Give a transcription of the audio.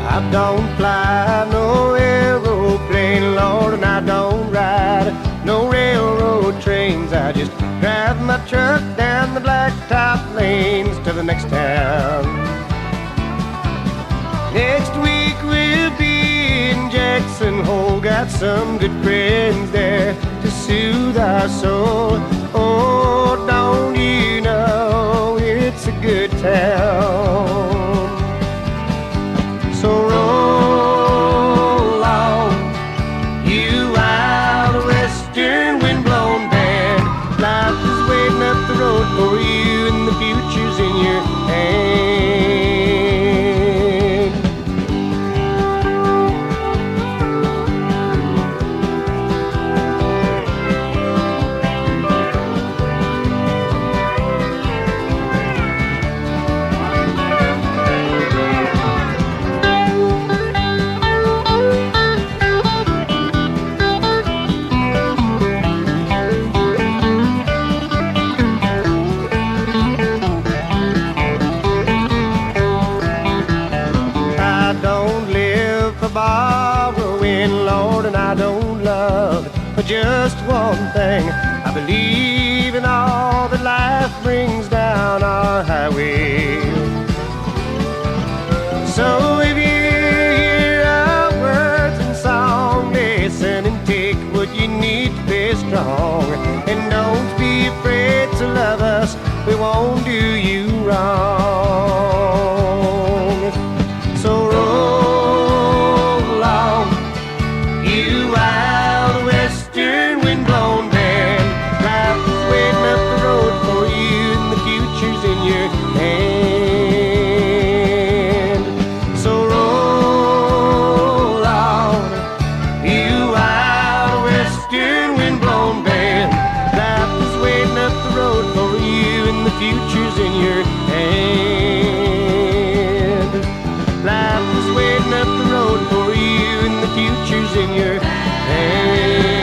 I don't fly no aeroplane, Lord, and I don't ride no railroad trains. I just drive my truck down the blacktop lanes to the next town. Next week we'll be in Jackson Hole. Got some good friends there to soothe our soul. Oh, don't you know it's a good town? So roll on, you wild western windblown band. Life is waiting up the road for you, and the future's in your hand. Borrowing, Lord, and I don't love for just one thing. I believe in all that life brings down our highway. So if you hear our words in song, listen and take what you need to be strong. And don't be afraid to love us, we won't do you wrong. So roll, you wild western windblown band. Life is waiting up the road for you, and the future's in your hand. So roll on, you wild western windblown band. Life is waiting up the road for you, and the future's in your hand. Life is waiting up the road for you, and the future's in your hand.